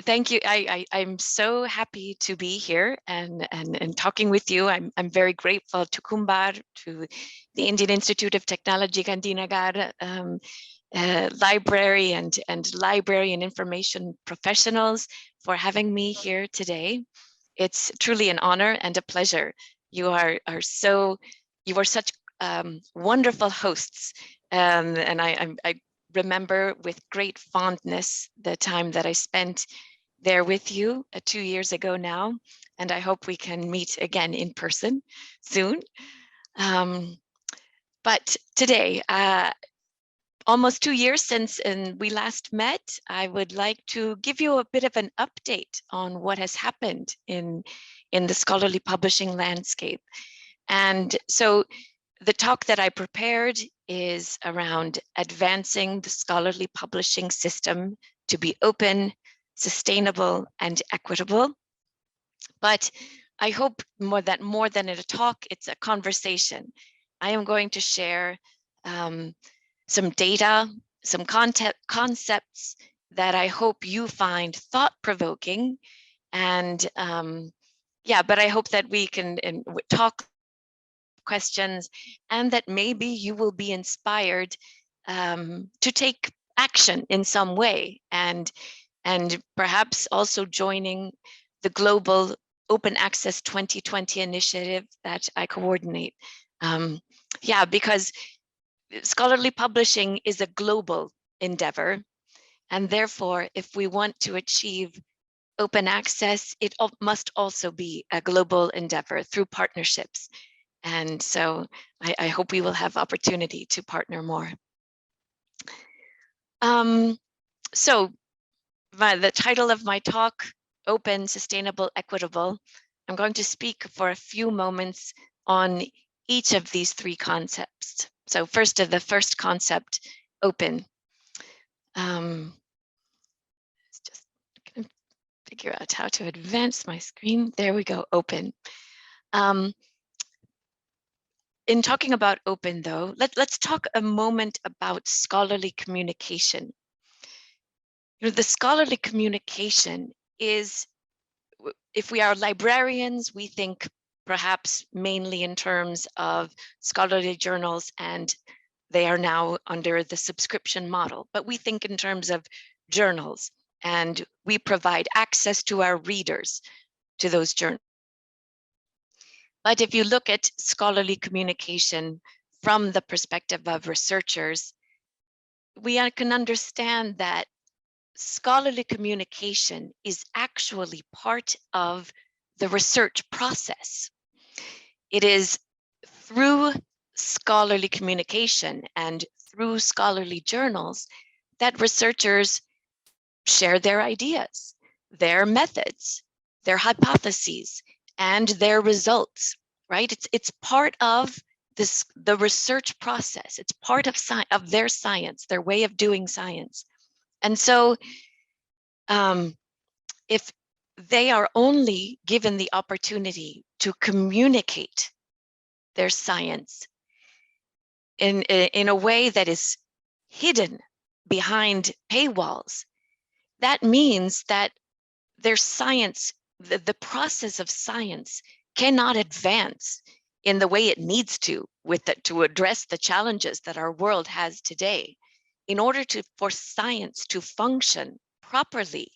Thank you. I'm so happy to be here and talking with you. I'm very grateful to Kumbar, to the Indian Institute of Technology, Gandhinagar, library and library and information professionals for having me here today. It's truly an honor and a pleasure. You are such wonderful hosts, and I remember with great fondness the time that I spent there with you 2 years ago now, and I hope we can meet again in person soon. But today, almost 2 years since we last met, I would like to give you a bit of an update on what has happened in the scholarly publishing landscape. And so the talk that I prepared is around advancing the scholarly publishing system to be open, sustainable, and equitable. But I hope more than a talk, it's a conversation. I am going to share some data, some concepts that I hope you find thought-provoking. And yeah, but I hope that we can talk questions and that maybe you will be inspired to take action in some way and perhaps also joining the global Open Access 2020 initiative that I coordinate. Yeah, because scholarly publishing is a global endeavor, and therefore, if we want to achieve open access, it must also be a global endeavor through partnerships. And so I hope we will have opportunity to partner more. So the title of my talk, Open, Sustainable, Equitable, I'm going to speak for a few moments on each of these three concepts. So first, the first concept, open. Just gonna figure out how to advance my screen. There we go, open. In talking about open, though, let's talk a moment about scholarly communication. You know, the scholarly communication is, if we are librarians, we think perhaps mainly in terms of scholarly journals, and they are now under the subscription model, but we think in terms of journals, and we provide access to our readers to those journals. But if you look at scholarly communication from the perspective of researchers, we can understand that scholarly communication is actually part of the research process. It is through scholarly communication and through scholarly journals that researchers share their ideas, their methods, their hypotheses, and their results, right? It's part of the research process. It's part of their science, their way of doing science. And so if they are only given the opportunity to communicate their science in a way that is hidden behind paywalls, that means that their science, the process of science, cannot advance in the way it needs to to address the challenges that our world has today. In order for science to function properly,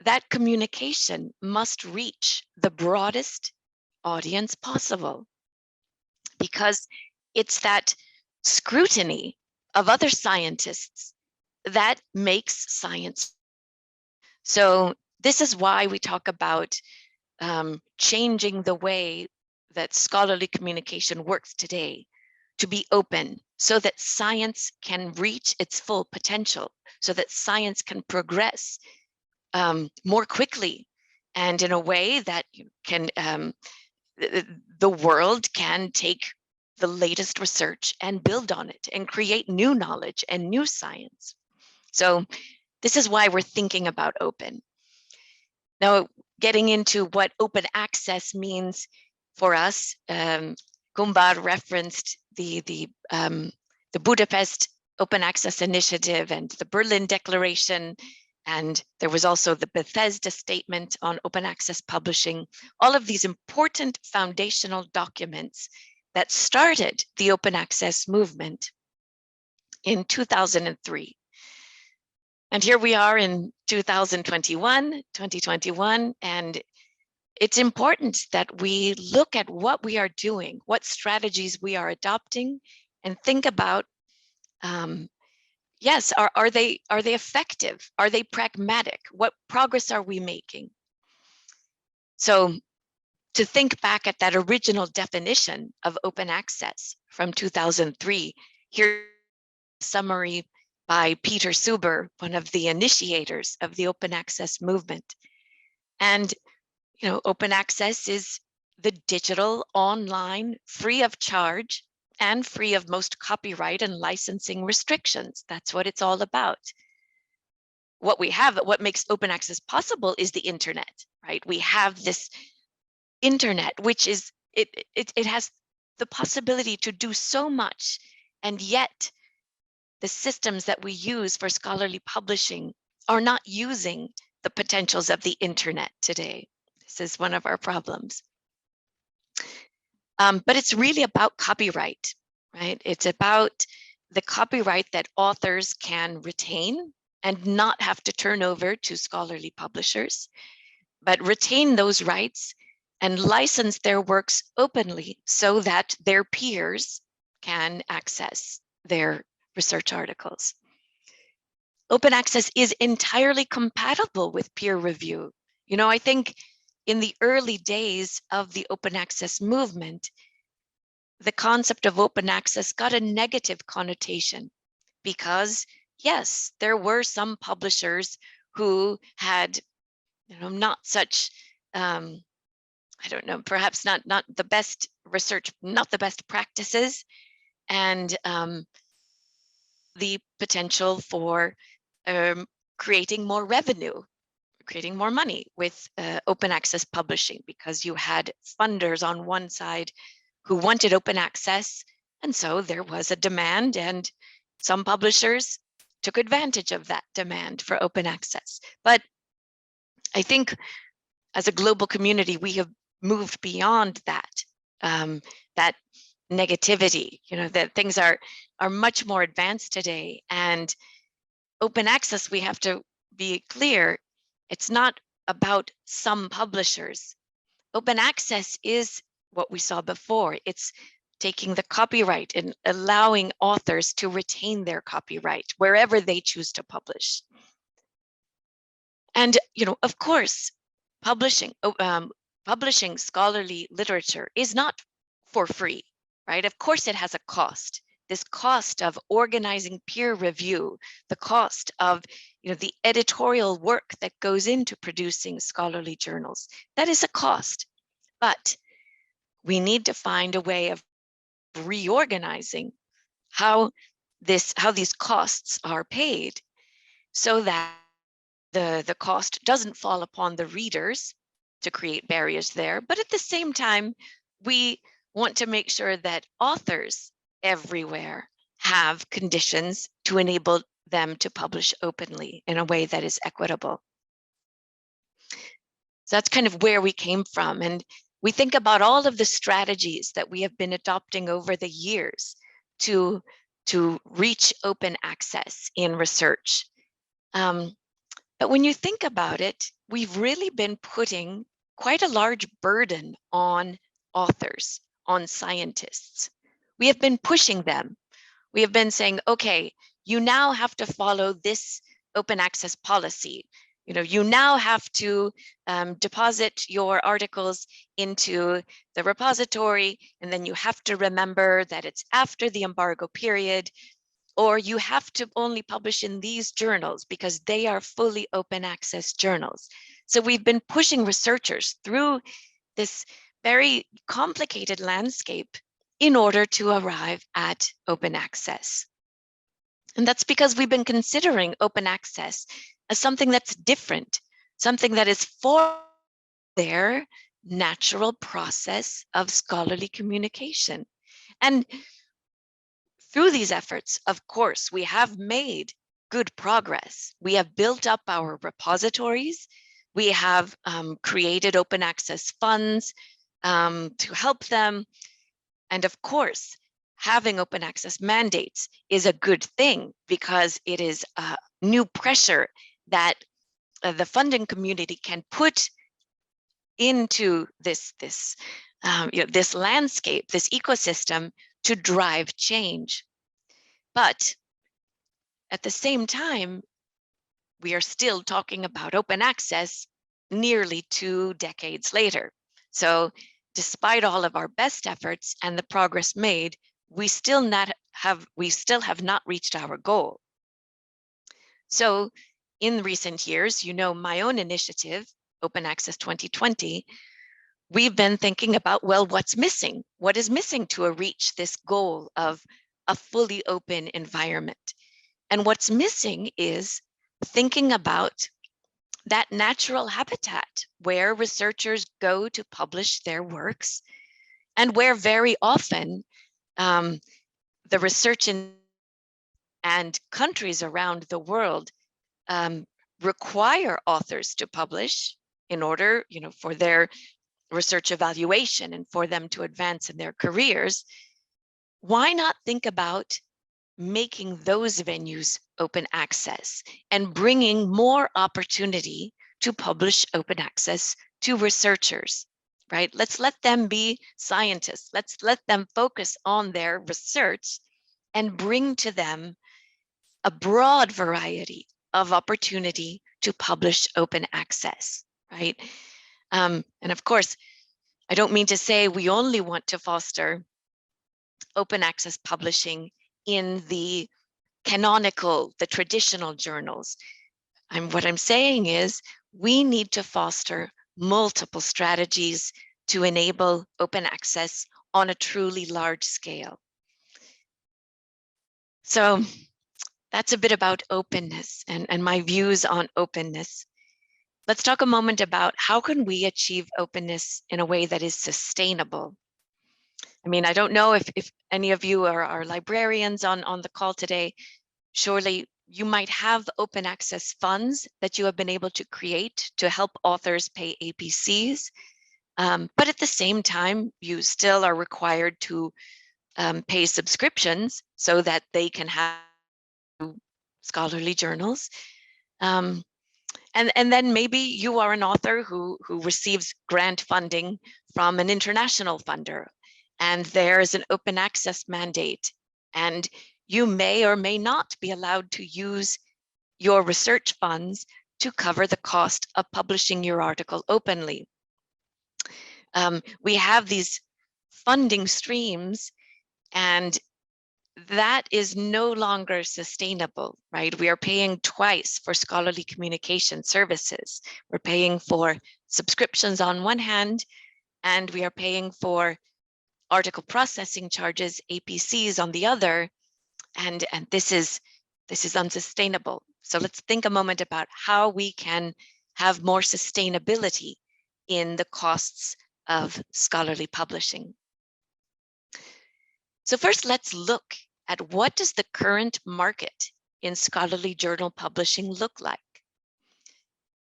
that communication must reach the broadest audience possible, because it's that scrutiny of other scientists that makes science. So this is why we talk about changing the way that scholarly communication works today, to be open, so that science can reach its full potential, so that science can progress more quickly and in a way that can the world can take the latest research and build on it and create new knowledge and new science. So this is why we're thinking about open. Now, getting into what open access means for us, Kumbar referenced the Budapest Open Access Initiative and the Berlin Declaration And there was also the Bethesda Statement on Open Access Publishing, all of these important foundational documents that started the open access movement in 2003. And here we are in 2021, and it's important that we look at what we are doing, what strategies we are adopting, and think about, yes, are they effective? Are they pragmatic? What progress are we making? So to think back at that original definition of open access from 2003, here's a summary by Peter Suber, one of the initiators of the open access movement. And open access is the digital, online, free of charge, and free of most copyright and licensing restrictions. That's what it's all about. What we have, what makes open access possible is the internet, right? We have this internet, which is, it has the possibility to do so much, and yet the systems that we use for scholarly publishing are not using the potentials of the internet today. This is one of our problems. But it's really about copyright, right? It's about the copyright that authors can retain and not have to turn over to scholarly publishers, but retain those rights and license their works openly so that their peers can access their research articles. Open access is entirely compatible with peer review. I think in the early days of the open access movement, the concept of open access got a negative connotation because, yes, there were some publishers who had, not such, I don't know, perhaps not the best research, not the best practices, and the potential for creating more revenue, creating more money with open access publishing, because you had funders on one side who wanted open access, and so there was a demand, and some publishers took advantage of that demand for open access. But I think as a global community, we have moved beyond that, that negativity, that things are much more advanced today. And open access, we have to be clear, it's not about some publishers. Open access is what we saw before. It's taking the copyright and allowing authors to retain their copyright wherever they choose to publish. And, of course, publishing scholarly literature is not for free, right? Of course, it has a cost. This cost of organizing peer review, the cost of, the editorial work that goes into producing scholarly journals, that is a cost. But we need to find a way of reorganizing how these costs are paid, so that the cost doesn't fall upon the readers to create barriers there. But at the same time, we want to make sure that authors everywhere have conditions to enable them to publish openly in a way that is equitable. So that's kind of where we came from. And we think about all of the strategies that we have been adopting over the years to reach open access in research. But when you think about it, we've really been putting quite a large burden on authors, on scientists. We have been pushing them. We have been saying, okay, you now have to follow this open access policy. You now have to deposit your articles into the repository, and then you have to remember that it's after the embargo period, or you have to only publish in these journals because they are fully open access journals. So we've been pushing researchers through this very complicated landscape in order to arrive at open access. And that's because we've been considering open access as something that's different, something that is for their natural process of scholarly communication. And through these efforts, of course, we have made good progress. We have built up our repositories. We have created open access funds to help them. And of course, having open access mandates is a good thing because it is new pressure that the funding community can put into this landscape, this ecosystem, to drive change. But at the same time, we are still talking about open access nearly 2 decades later. So despite all of our best efforts and the progress made, we still have not reached our goal. So in recent years, my own initiative, Open Access 2020, we've been thinking about, well, what's missing? What is missing to reach this goal of a fully open environment? And what's missing is thinking about that natural habitat where researchers go to publish their works, and where very often the research and countries around the world require authors to publish in order, for their research evaluation and for them to advance in their careers. Why not think about making those venues open access and bringing more opportunity to publish open access to researchers, right? Let's let them be scientists. Let's let them focus on their research and bring to them a broad variety of opportunity to publish open access, right? And of course, I don't mean to say we only want to foster open access publishing in the canonical, the traditional journals. What I'm saying is we need to foster multiple strategies to enable open access on a truly large scale. So that's a bit about openness and my views on openness. Let's talk a moment about how can we achieve openness in a way that is sustainable. I mean, I don't know if any of you are librarians on the call today. Surely you might have open access funds that you have been able to create to help authors pay APCs. But at the same time, you still are required to pay subscriptions so that they can have scholarly journals. And then maybe you are an author who receives grant funding from an international funder, and there is an open access mandate, and you may or may not be allowed to use your research funds to cover the cost of publishing your article openly. We have these funding streams, and that is no longer sustainable, right? We are paying twice for scholarly communication services. We're paying for subscriptions on one hand, and we are paying for article processing charges, APCs, on the other, and this is unsustainable. So let's think a moment about how we can have more sustainability in the costs of scholarly publishing. So first, let's look at what does the current market in scholarly journal publishing look like.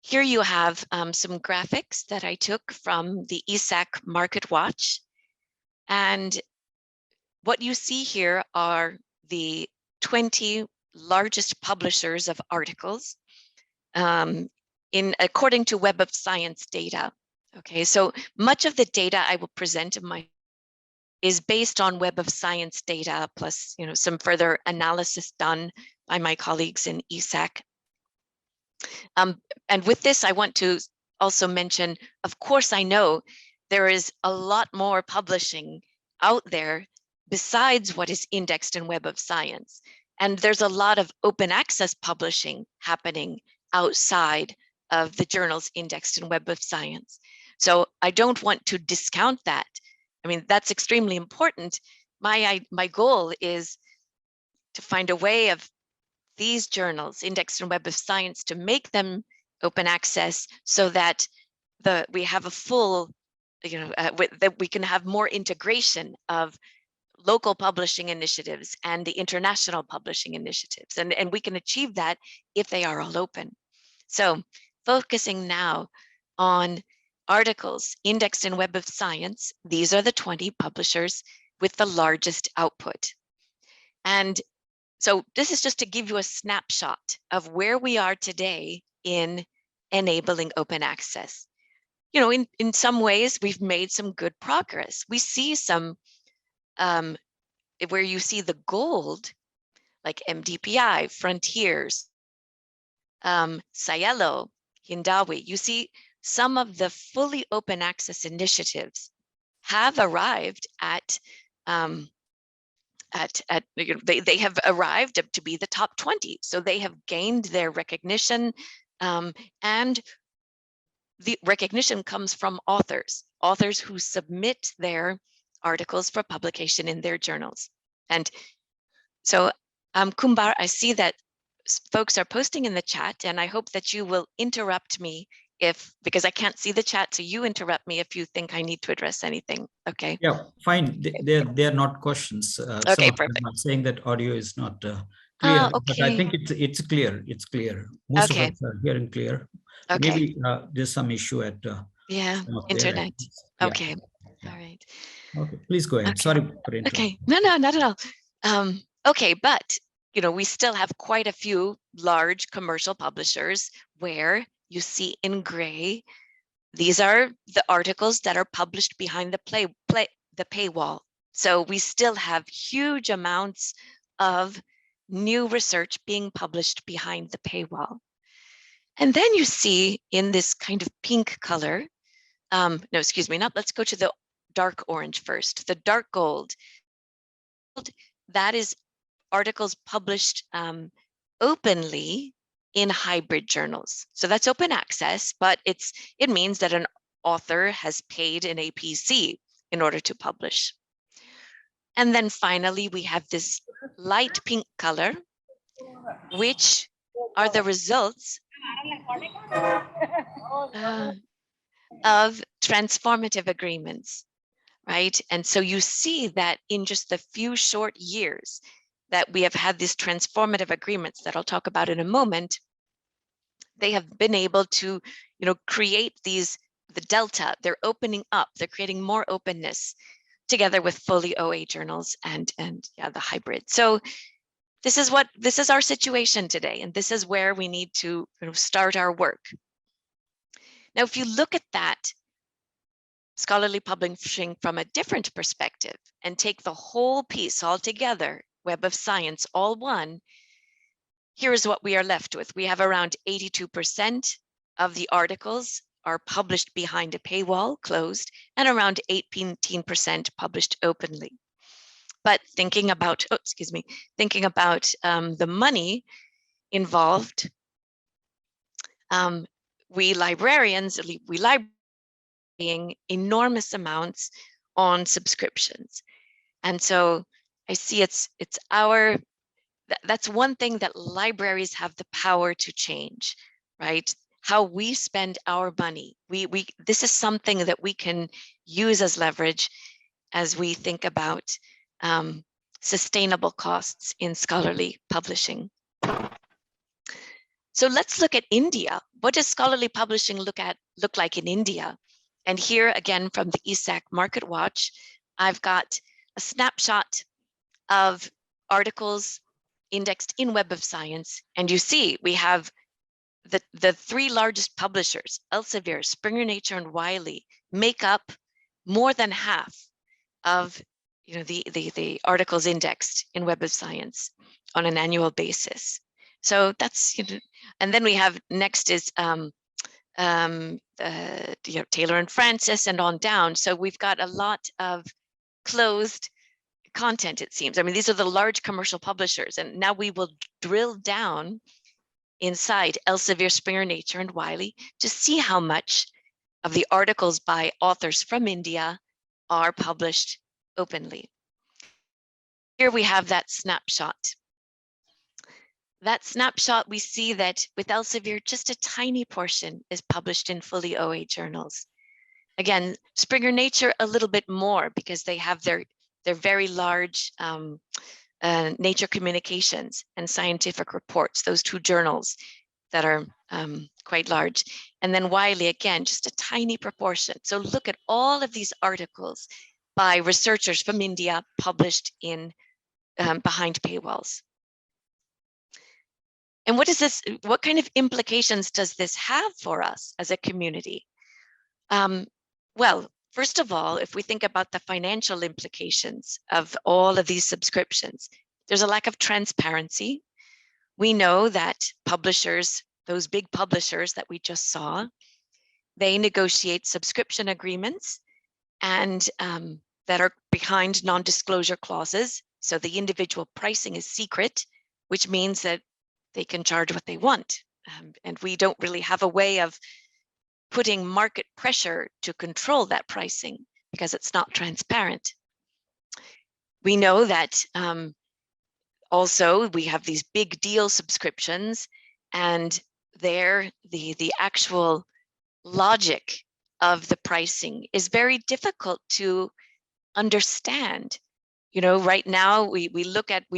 Here you have some graphics that I took from the ESAC Market Watch. And what you see here are the 20 largest publishers of articles according to Web of Science data. Okay, so much of the data I will present is based on Web of Science data, plus some further analysis done by my colleagues in ESAC. And with this, I want to also mention, of course, I know there is a lot more publishing out there besides what is indexed in Web of Science. And there's a lot of open access publishing happening outside of the journals indexed in Web of Science. So I don't want to discount that. I mean, that's extremely important. My goal is to find a way of these journals indexed in Web of Science to make them open access so that we have a full, that we can have more integration of local publishing initiatives and the international publishing initiatives. And we can achieve that if they are all open. So focusing now on articles indexed in Web of Science, these are the 20 publishers with the largest output. And so this is just to give you a snapshot of where we are today in enabling open access. You know, in some ways, we've made some good progress. We see some, where you see the gold, like MDPI, Frontiers, Scielo, Hindawi, you see some of the fully open access initiatives have arrived at you know, they have arrived up to be the top 20. So they have gained their recognition, and the recognition comes from authors who submit their articles for publication in their journals. And so Kumbar, I see that folks are posting in the chat, and I hope that you will interrupt me because I can't see the chat, so you interrupt me if you think I need to address anything. Okay. Yeah, fine. They're not questions. Okay, some perfect. are not saying that audio is not clear, Okay. but I think it's clear. It's clear. Most of us are hearing clear. Okay. Maybe there's some issue at internet. Yeah. Okay. Yeah. All right. Okay, please go ahead. Okay. Sorry for interrupting. Okay. No, not at all. Okay, but you know, we still have quite a few large commercial publishers where you see in gray, these are the articles that are published behind the paywall. So we still have huge amounts of new research being published behind the paywall. And then you see in this kind of pink color, no, excuse me, let's go to the dark orange first. The dark gold, that is articles published openly in hybrid journals. So that's open access, but it means that an author has paid an APC in order to publish. And then finally, we have this light pink color, which are the results of transformative agreements, right? And so you see that in just the few short years that we have had these transformative agreements that I'll talk about in a moment, they have been able to, you know, create the delta. They're opening up, they're creating more openness together with fully OA journals and yeah, the hybrid. So this is our situation today, and this is where we need to, you know, start our work. Now, if you look at that scholarly publishing from a different perspective and take the whole piece all together, Web of Science, all one, here's what we are left with. We have around 82% of the articles are published behind a paywall, closed, and around 18% published openly. But thinking about, the money involved, we librarians, paying enormous amounts on subscriptions. And so I see that's one thing that libraries have the power to change, right? How we spend our money. This is something that we can use as leverage as we think about sustainable costs in scholarly publishing. So let's look at India. What does scholarly publishing look like in India? And here again from the ESAC Market Watch, I've got a snapshot of articles indexed in Web of Science. And you see we have the three largest publishers, Elsevier, Springer Nature, and Wiley, make up more than half of, you know, the articles indexed in Web of Science on an annual basis. So that's, you know, and then we have next is you know, Taylor and Francis and on down. So we've got a lot of closed content, it seems. I mean, these are the large commercial publishers, and now we will drill down inside Elsevier, Springer Nature, and Wiley to see how much of the articles by authors from India are published openly. Here we have that snapshot. That snapshot, we see that with Elsevier, just a tiny portion is published in fully OA journals. Again, Springer Nature a little bit more because they have their they're very large Nature Communications and Scientific Reports, those two journals that are quite large. And then Wiley, again, just a tiny proportion. So look at all of these articles by researchers from India published in behind paywalls. And what kind of implications does this have for us as a community? Well, first of all, if we think about the financial implications of all of these subscriptions, there's a lack of transparency. We know that publishers, those big publishers that we just saw, they negotiate subscription agreements and that are behind non-disclosure clauses. So the individual pricing is secret, which means that they can charge what they want. And we don't really have a way of putting market pressure to control that pricing because it's not transparent. We know that also we have these big deal subscriptions, and the actual logic of the pricing is very difficult to understand. You know, right now we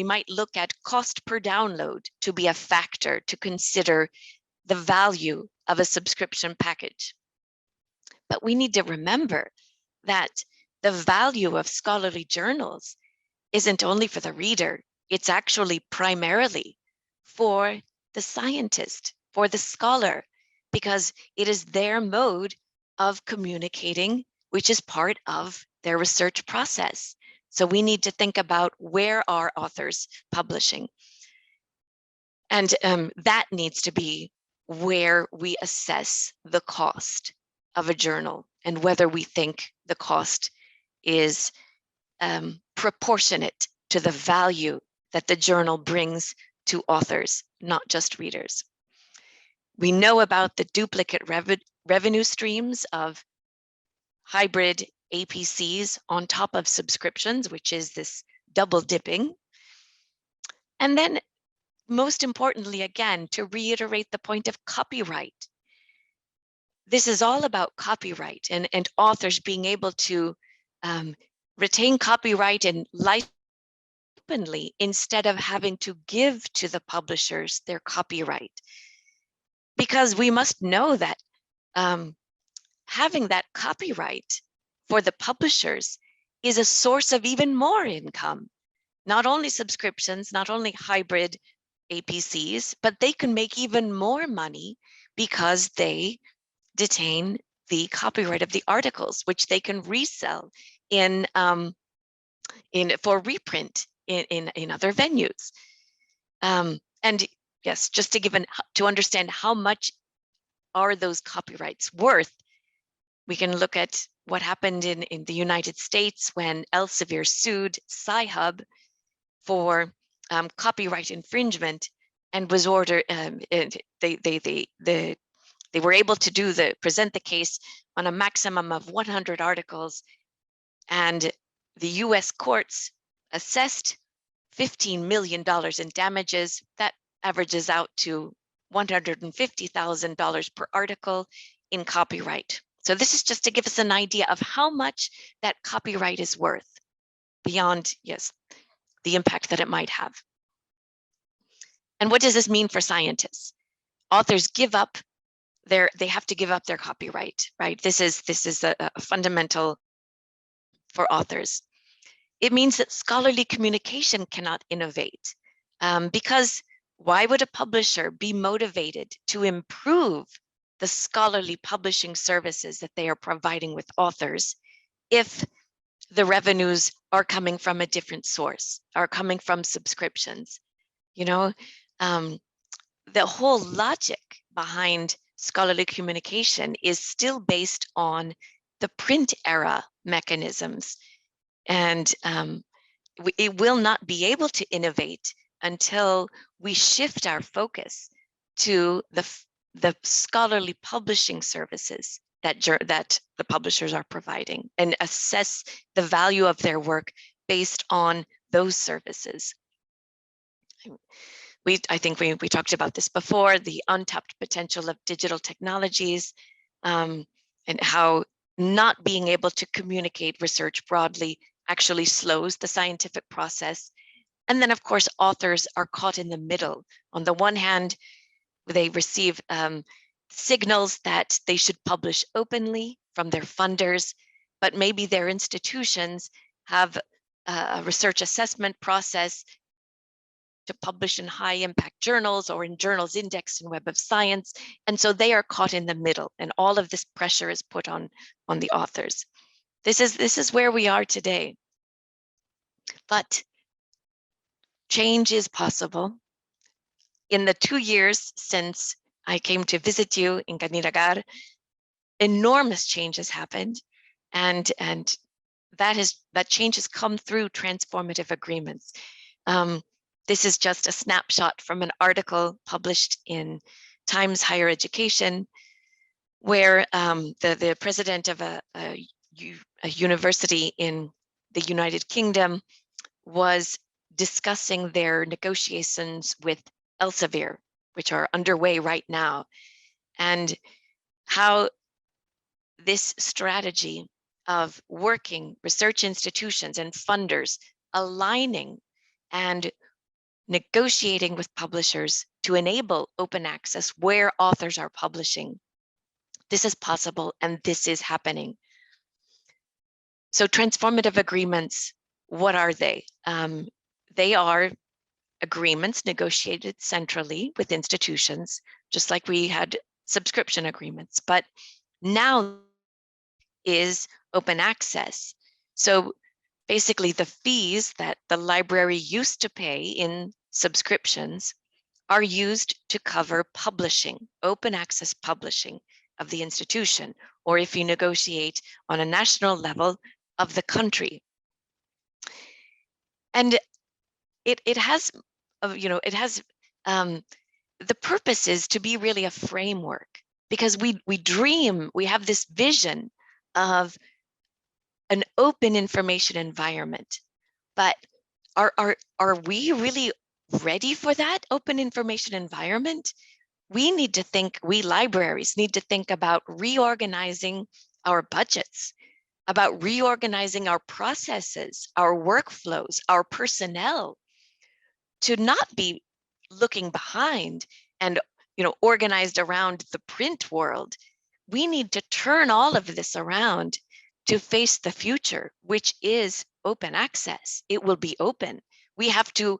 might look at cost per download to be a factor to consider the value of a subscription package. But we need to remember that the value of scholarly journals isn't only for the reader, it's actually primarily for the scientist, for the scholar, because it is their mode of communicating, which is part of their research process. So we need to think about where are authors publishing. And that needs to be where we assess the cost of a journal and whether we think the cost is proportionate to the value that the journal brings to authors, not just readers. We know about the duplicate revenue streams of hybrid APCs on top of subscriptions, which is this double dipping. And then most importantly, again, to reiterate the point of copyright. This is all about copyright and authors being able to retain copyright and license openly instead of having to give to the publishers their copyright. Because we must know that having that copyright for the publishers is a source of even more income. Not only subscriptions, not only hybrid APCs, but they can make even more money because they detain the copyright of the articles, which they can resell for reprint in other venues. And yes, just to understand how much are those copyrights worth, we can look at what happened in the United States when Elsevier sued Sci-Hub for copyright infringement and was ordered. They were able to present the case on a maximum of 100 articles, and the U.S. courts assessed $15 million in damages. That averages out to $150,000 per article in copyright. So this is just to give us an idea of how much that copyright is worth beyond, yes, the impact that it might have. And what does this mean for scientists? Authors they have to give up their copyright, right? This is a fundamental for authors. It means that scholarly communication cannot innovate because why would a publisher be motivated to improve the scholarly publishing services that they are providing with authors if the revenues are coming from a different source, are coming from subscriptions? You know, the whole logic behind scholarly communication is still based on the print era mechanisms. And it will not be able to innovate until we shift our focus to the scholarly publishing services that the publishers are providing and assess the value of their work based on those services. I think we talked about this before, the untapped potential of digital technologies and how not being able to communicate research broadly actually slows the scientific process. And then, of course, authors are caught in the middle. On the one hand, they receive signals that they should publish openly from their funders, but maybe their institutions have a research assessment process to publish in high impact journals or in journals indexed in Web of Science. And so they are caught in the middle, and all of this pressure is put on the authors. This is where we are today. But change is possible. In the 2 years since I came to visit you in Gandhinagar, enormous change has happened, and that change has come through transformative agreements. This is just a snapshot from an article published in Times Higher Education, where the president of a university in the United Kingdom was discussing their negotiations with Elsevier, which are underway right now, and how this strategy of working research institutions and funders aligning and negotiating with publishers to enable open access where authors are publishing. This is possible, and this is happening. So transformative agreements, what are they? They are agreements negotiated centrally with institutions, just like we had subscription agreements, but now is open access. So basically the fees that the library used to pay in subscriptions are used to cover publishing, open access publishing of the institution, or if you negotiate on a national level of the country. And it has, the purpose is to be really a framework, because we dream, we have this vision of an open information environment, but are we really ready for that open information environment? We need to think, we libraries need to think about reorganizing our budgets, about reorganizing our processes, our workflows, our personnel, to not be looking behind and organized around the print world. We need to turn all of this around to face the future, which is open access. It will be open. We have to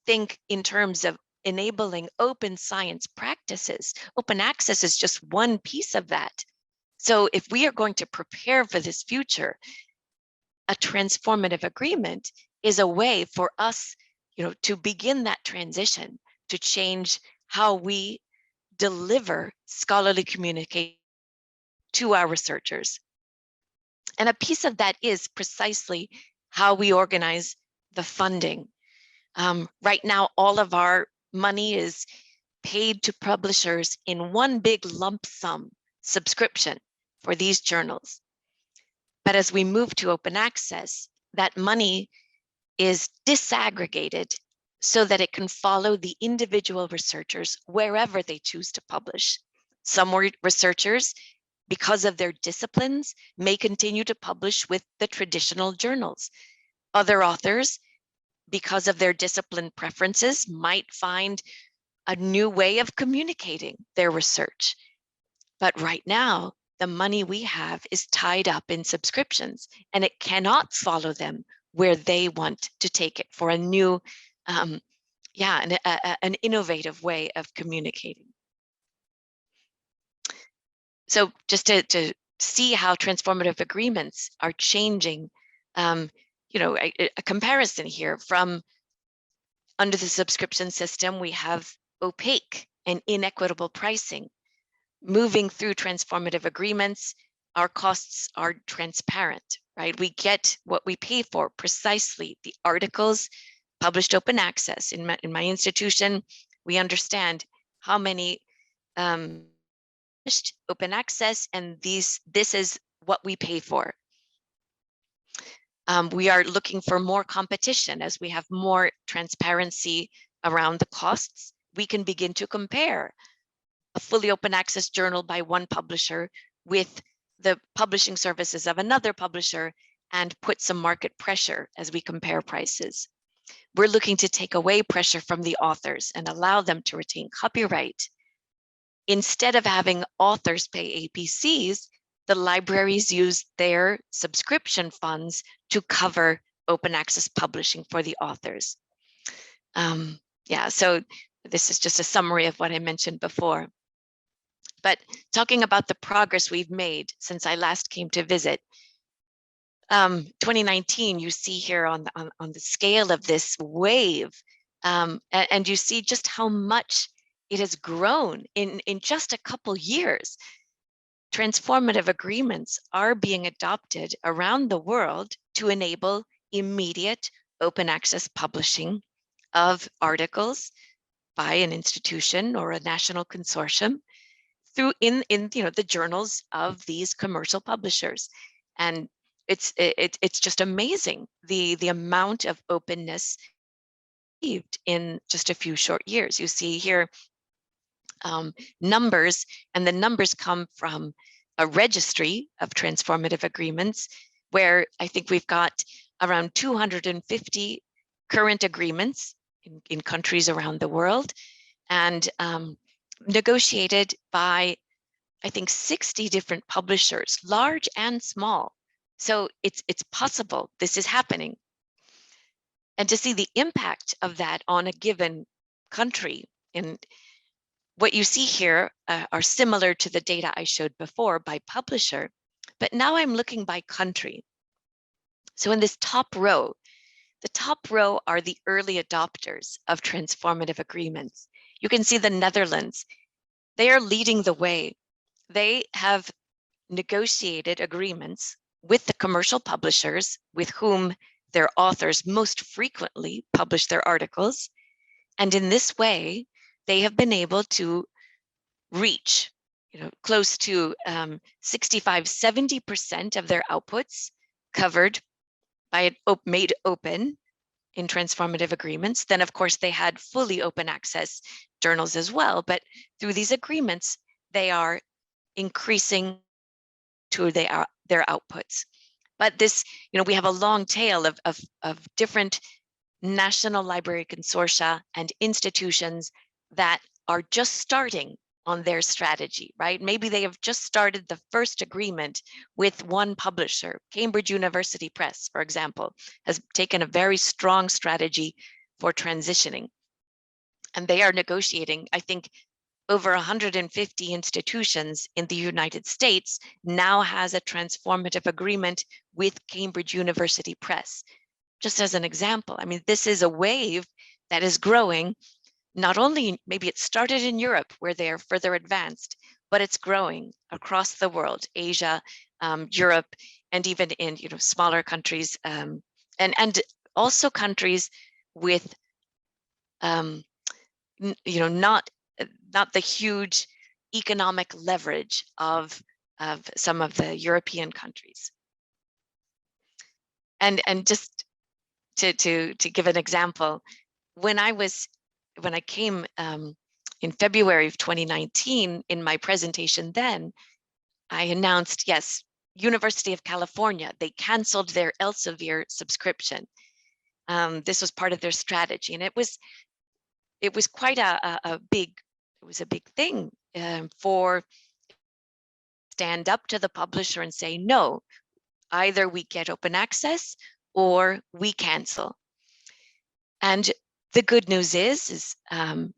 think in terms of enabling open science practices. Open access is just one piece of that. So if we are going to prepare for this future, a transformative agreement is a way for us, to begin that transition, to change how we deliver scholarly communication to our researchers. And a piece of that is precisely how we organize the funding. Right now, all of our money is paid to publishers in one big lump sum subscription for these journals. But as we move to open access, that money is disaggregated so that it can follow the individual researchers wherever they choose to publish. Some researchers, because of their disciplines, may continue to publish with the traditional journals. Other authors, because of their discipline preferences, might find a new way of communicating their research. But right now, the money we have is tied up in subscriptions, and it cannot follow them where they want to take it for a new, an innovative way of communicating. So just to see how transformative agreements are changing, a comparison here from under the subscription system, we have opaque and inequitable pricing. Moving through transformative agreements, our costs are transparent, right? We get what we pay for, precisely the articles published open access. In my institution, we understand how many open access, and this is what we pay for. We are looking for more competition. As we have more transparency around the costs, we can begin to compare a fully open access journal by one publisher with the publishing services of another publisher, and put some market pressure as we compare prices. We're looking to take away pressure from the authors and allow them to retain copyright. Instead of having authors pay APCs, the libraries use their subscription funds to cover open access publishing for the authors. Yeah, so this is just a summary of what I mentioned before. But talking about the progress we've made since I last came to visit, 2019, you see here on the scale of this wave, and you see just how much it has grown in just a couple years. Transformative agreements are being adopted around the world to enable immediate open access publishing of articles by an institution or a national consortium through in the journals of these commercial publishers. And it's just amazing the amount of openness achieved in just a few short years. You see here numbers, and the numbers come from a registry of transformative agreements, where I think we've got around 250 current agreements in countries around the world, and negotiated by, I think, 60 different publishers, large and small. So it's possible, this is happening. And to see the impact of that on a given country, and what you see here are similar to the data I showed before by publisher, but now I'm looking by country. So in this top row, the top row are the early adopters of transformative agreements. You can see the Netherlands. They are leading the way. They have negotiated agreements with the commercial publishers with whom their authors most frequently publish their articles. And in this way, they have been able to reach close to 65, 70% of their outputs covered by made open in transformative agreements. Then, of course, they had fully open access journals as well. But through these agreements, they are increasing to their outputs. But this, we have a long tail of different national library consortia and institutions that are just starting on their strategy, right? Maybe they have just started the first agreement with one publisher. Cambridge University Press, for example, has taken a very strong strategy for transitioning. And they are negotiating, I think, over 150 institutions in the United States now has a transformative agreement with Cambridge University Press. Just as an example, I mean, this is a wave that is growing. Not only, maybe it started in Europe where they are further advanced, but it's growing across the world, Asia, Europe, and even in smaller countries, and also countries with not the huge economic leverage of some of the European countries. And just to give an example, when I came in February of 2019, in my presentation then, I announced, yes, University of California, they canceled their Elsevier subscription. This was part of their strategy, and it was quite a big thing for stand up to the publisher and say, no, either we get open access or we cancel. And the good news is I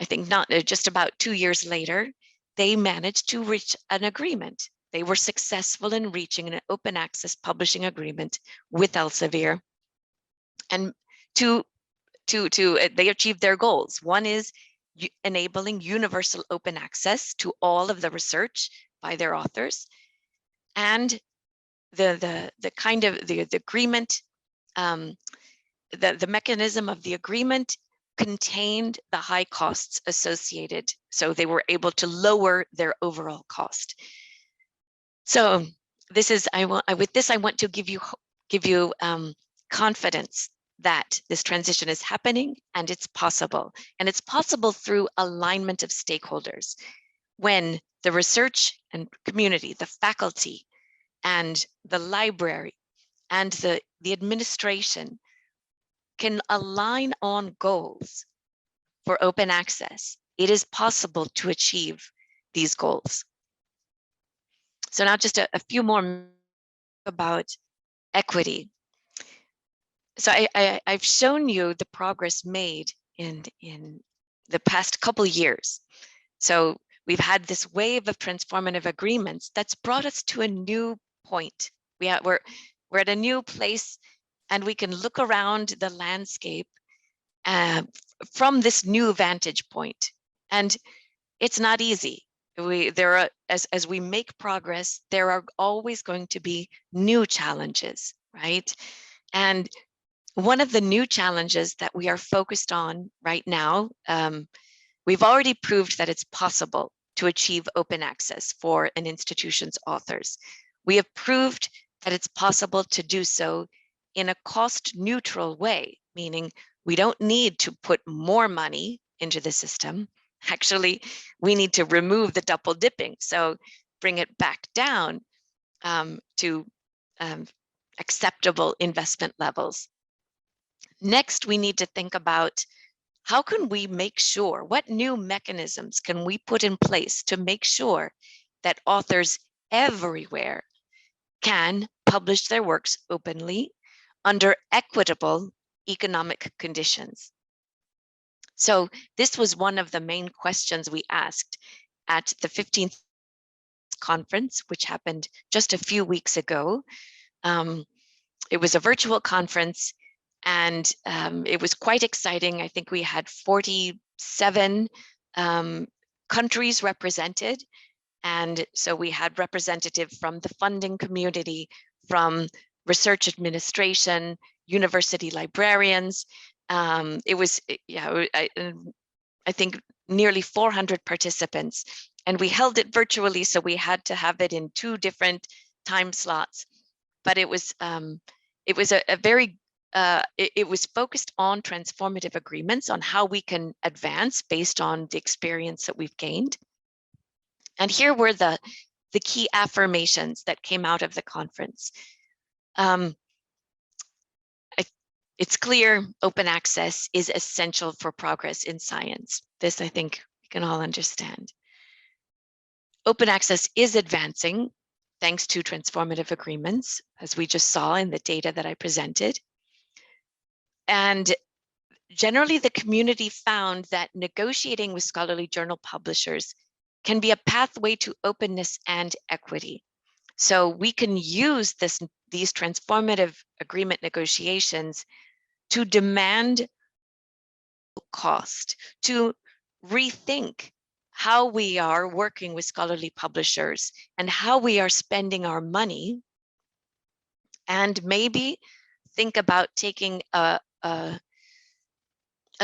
think not just about 2 years later, they managed to reach an agreement. They were successful in reaching an open access publishing agreement with Elsevier, and they achieved their goals. One is enabling universal open access to all of the research by their authors, and the kind of the agreement, the mechanism of the agreement contained the high costs associated, so they were able to lower their overall cost. So this is with this I want to give you confidence that this transition is happening and it's possible. And it's possible through alignment of stakeholders. When the research and community, the faculty, and the library and the administration can align on goals for open access, it is possible to achieve these goals. So now just a few more about equity. So I've shown you the progress made in the past couple years. So we've had this wave of transformative agreements that's brought us to a new point. We're at a new place, and we can look around the landscape from this new vantage point. And it's not easy. As we make progress, there are always going to be new challenges, right? And one of the new challenges that we are focused on right now, we've already proved that it's possible to achieve open access for an institution's authors. We have proved that it's possible to do so in a cost-neutral way, meaning we don't need to put more money into the system. Actually, we need to remove the double dipping, so bring it back down to acceptable investment levels. Next, we need to think about how can we make sure, what new mechanisms can we put in place to make sure that authors everywhere can publish their works openly under equitable economic conditions? So this was one of the main questions we asked at the 15th conference, which happened just a few weeks ago. It was a virtual conference, and it was quite exciting. I think we had 47 countries represented. And so we had representatives from the funding community, from research administration, university librarians. It was, I think, nearly 400 participants. And we held it virtually, so we had to have it in 2 different time slots. But it was a very it was focused on transformative agreements, on how we can advance based on the experience that we've gained. And here were the key affirmations that came out of the conference. It's clear open access is essential for progress in science. This, I think, we can all understand. Open access is advancing thanks to transformative agreements, as we just saw in the data that I presented. And generally, the community found that negotiating with scholarly journal publishers can be a pathway to openness and equity. So we can use these transformative agreement negotiations to demand cost, to rethink how we are working with scholarly publishers and how we are spending our money, and maybe think about taking a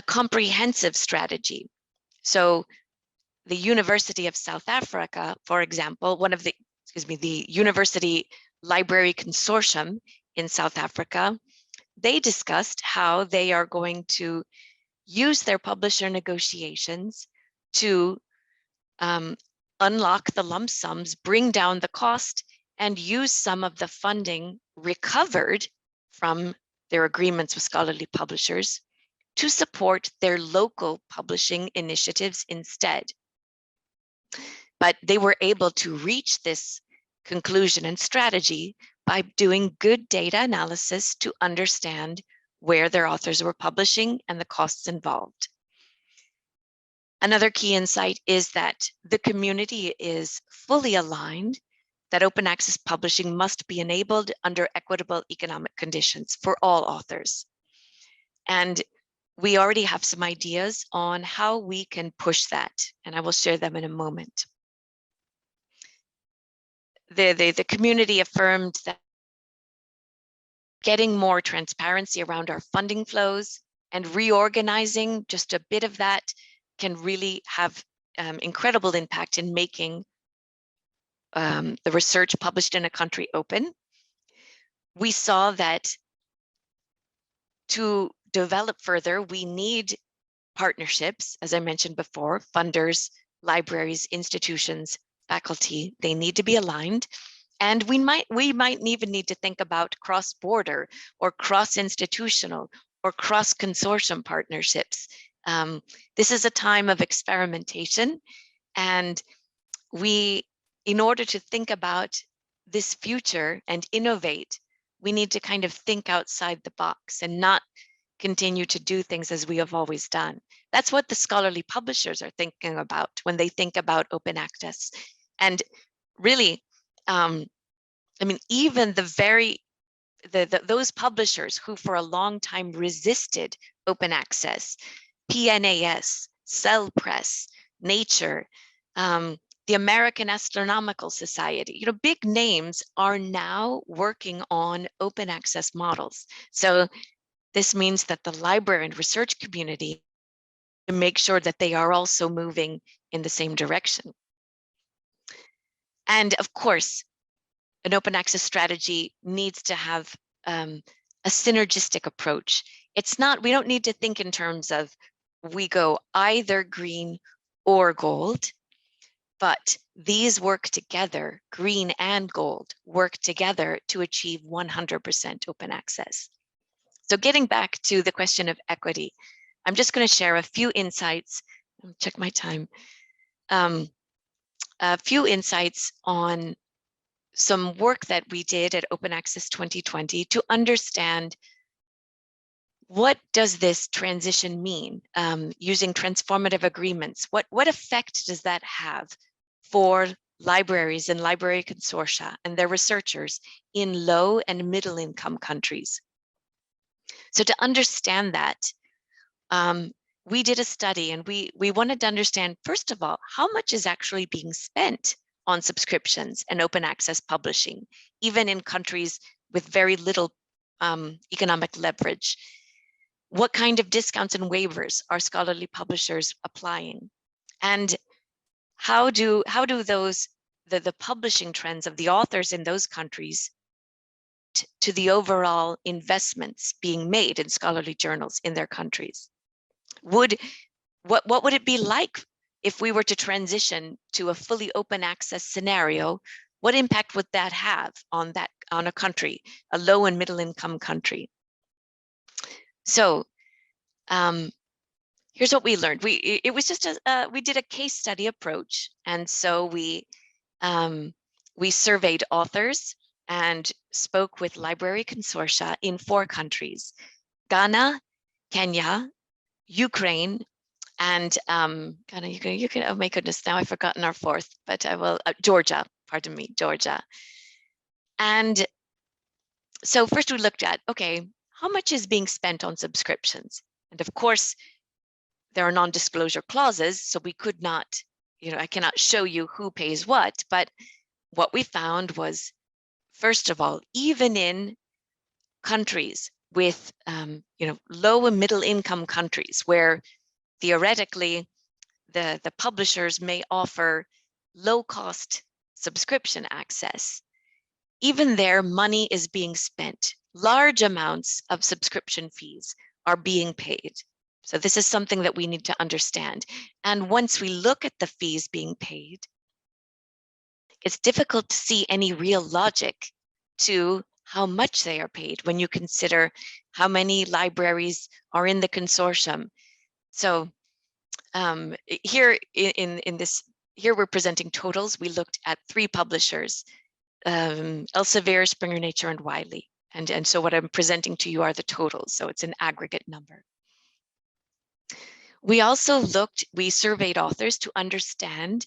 comprehensive strategy. So the University of South Africa, for example, the University Library Consortium in South Africa, they discussed how they are going to use their publisher negotiations to unlock the lump sums, bring down the cost, and use some of the funding recovered from their agreements with scholarly publishers to support their local publishing initiatives instead. But they were able to reach this conclusion and strategy by doing good data analysis to understand where their authors were publishing and the costs involved. Another key insight is that the community is fully aligned that open access publishing must be enabled under equitable economic conditions for all authors. And we already have some ideas on how we can push that, and I will share them in a moment. The community affirmed that getting more transparency around our funding flows and reorganizing just a bit of that can really have incredible impact in making the research published in a country open. We saw that to develop further, we need partnerships, as I mentioned before, funders, libraries, institutions, faculty, they need to be aligned. And we might even need to think about cross-border or cross-institutional or cross-consortium partnerships. This is a time of experimentation, and in order to think about this future and innovate, we need to kind of think outside the box and not continue to do things as we have always done. That's what the scholarly publishers are thinking about when they think about open access. And really, I mean, even those publishers who for a long time resisted open access, PNAS, Cell Press, Nature, the American Astronomical Society, big names are now working on open access models. So this means that the library and research community to make sure that they are also moving in the same direction. And of course, an open access strategy needs to have a synergistic approach. We don't need to think in terms of we go either green or gold, but these work together, green and gold, work together to achieve 100% open access. So getting back to the question of equity, I'm just going to share a few insights. Check my time. A few insights on some work that we did at Open Access 2020 to understand what does this transition mean using transformative agreements. What effect does that have for libraries and library consortia and their researchers in low and middle income countries? So to understand that, we did a study, and we wanted to understand, first of all, how much is actually being spent on subscriptions and open access publishing, even in countries with very little economic leverage. What kind of discounts and waivers are scholarly publishers applying? And how do the publishing trends of the authors in those countries to the overall investments being made in scholarly journals in their countries? What would it be like if we were to transition to a fully open access scenario? What impact would that have on a country, a low and middle income country? So here's what we learned. We did a case study approach, and so we surveyed authors and spoke with library consortia in 4 countries: Ghana, Kenya, Ukraine, and Ghana, you can, oh my goodness, now I've forgotten our 4th, but I will, Georgia, pardon me, Georgia. And so first we looked at, okay, how much is being spent on subscriptions? And of course, there are non-disclosure clauses, so we could not, I cannot show you who pays what, but what we found was, first of all, even in countries with, low and middle income countries where theoretically the publishers may offer low-cost subscription access, even there money is being spent. Large amounts of subscription fees are being paid. So this is something that we need to understand. And once we look at the fees being paid, it's difficult to see any real logic to how much they are paid when you consider how many libraries are in the consortium. So here we're presenting totals. We looked at 3 publishers, Elsevier, Springer Nature, and Wiley. And so what I'm presenting to you are the totals. So it's an aggregate number. We also we surveyed authors to understand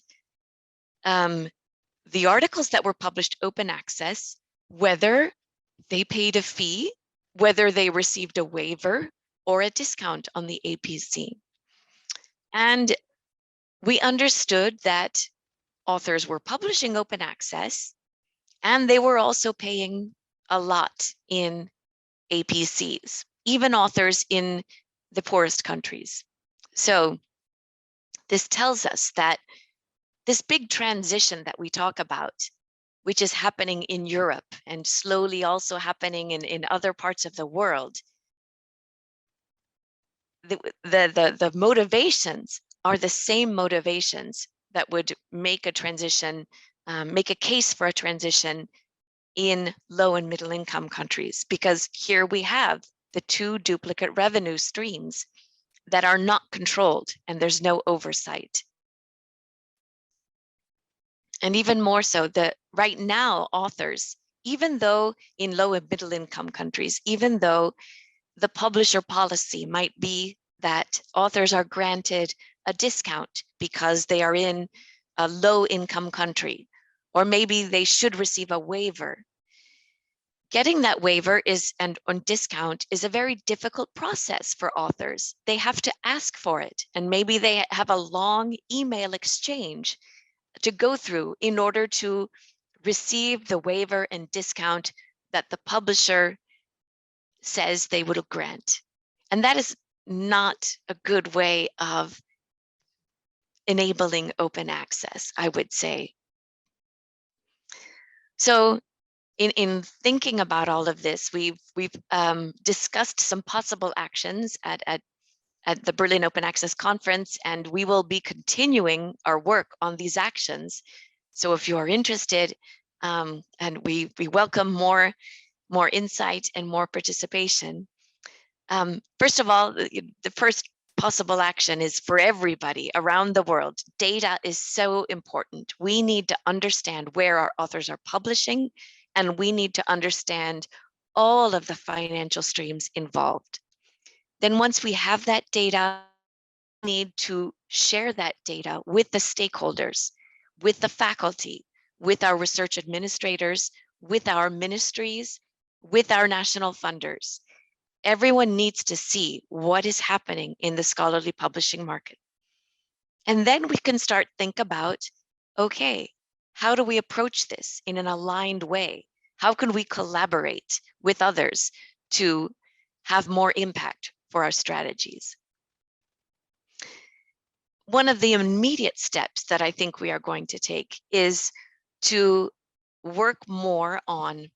the articles that were published open access, whether they paid a fee, whether they received a waiver or a discount on the APC. And we understood that authors were publishing open access, and they were also paying a lot in APCs, even authors in the poorest countries. So this tells us that this big transition that we talk about, which is happening in Europe and slowly also happening in other parts of the world, the motivations are the same motivations that would make a transition make a case for a transition in low and middle income countries, because here we have the two duplicate revenue streams that are not controlled and there's no oversight. And even more so, that right now authors, even though in low and middle income countries, even though the publisher policy might be that authors are granted a discount because they are in a low income country, or maybe they should receive a waiver. Getting that waiver and on discount is a very difficult process for authors. They have to ask for it, and maybe they have a long email exchange to go through in order to receive the waiver and discount that the publisher says they would grant. And that is not a good way of enabling open access, I would say. So in thinking about all of this, we've discussed some possible actions at the Berlin Open Access Conference, and we will be continuing our work on these actions. So if you are interested, and we welcome more insight and more participation. First of all, the first possible action is for everybody around the world. Data is so important. We need to understand where our authors are publishing, and we need to understand all of the financial streams involved. Then once we have that data, we need to share that data with the stakeholders, with the faculty, with our research administrators, with our ministries, with our national funders. Everyone needs to see what is happening in the scholarly publishing market. And then we can start think about, okay, how do we approach this in an aligned way? How can we collaborate with others to have more impact for our strategies? One of the immediate steps that I think we are going to take is to work more on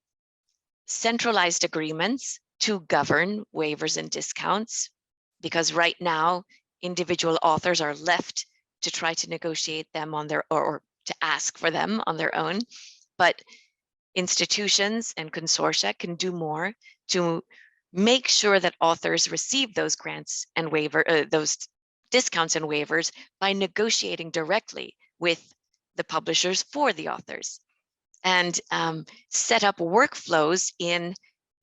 centralized agreements to govern waivers and discounts, because right now individual authors are left to try to negotiate them on their, or to ask for them on their own. But institutions and consortia can do more to make sure that authors receive those grants and those discounts and waivers by negotiating directly with the publishers for the authors, and set up workflows in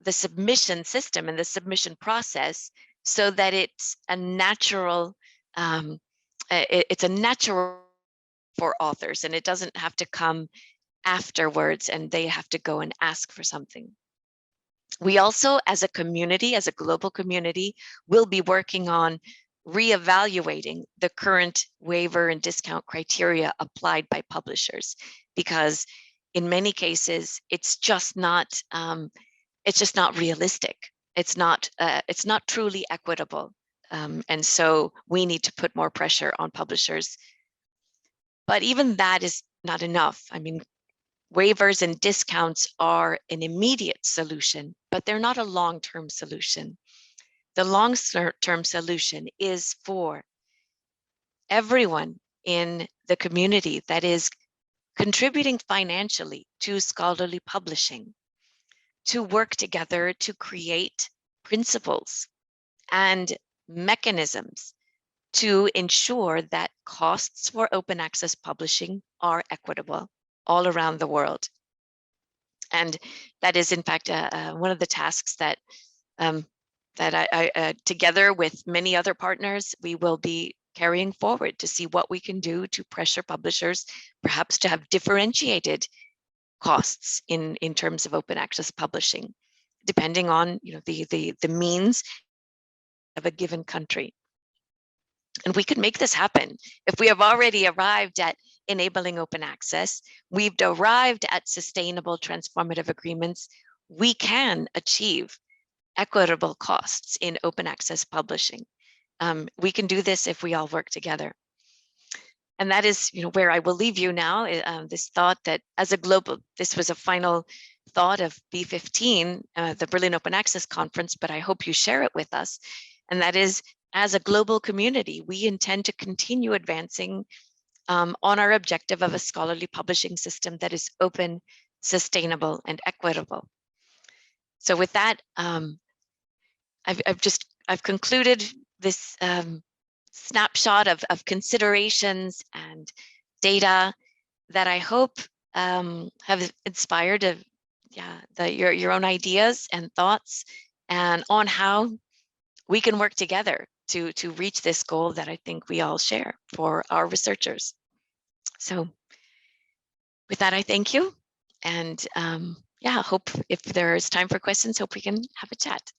the submission system and the submission process so that it's a natural, it's a natural for authors, and it doesn't have to come afterwards and they have to go and ask for something. We also, as a community, as a global community, will be working on reevaluating the current waiver and discount criteria applied by publishers, because in many cases it's just not realistic. It's not truly equitable, and so we need to put more pressure on publishers. But even that is not enough. I mean, waivers and discounts are an immediate solution, but they're not a long-term solution. The long-term solution is for everyone in the community that is contributing financially to scholarly publishing to work together to create principles and mechanisms to ensure that costs for open access publishing are equitable all around the world. And that is, in fact, one of the tasks that I together with many other partners, we will be carrying forward to see what we can do to pressure publishers, perhaps to have differentiated costs in terms of open access publishing, depending on the means of a given country. And we could make this happen. If we have already arrived at enabling open access, we've arrived at sustainable transformative agreements, we can achieve equitable costs in open access publishing. We can do this if we all work together. And that is, where I will leave you now, this thought that as a global, this was a final thought of B15, the Berlin Open Access Conference, but I hope you share it with us. And that is, as a global community, we intend to continue advancing on our objective of a scholarly publishing system that is open, sustainable, and equitable. So with that, I've concluded this snapshot of considerations and data that I hope have inspired your own ideas and thoughts, and on how we can work together to reach this goal that I think we all share for our researchers. So with that, I thank you, and hope if there is time for questions, hope we can have a chat.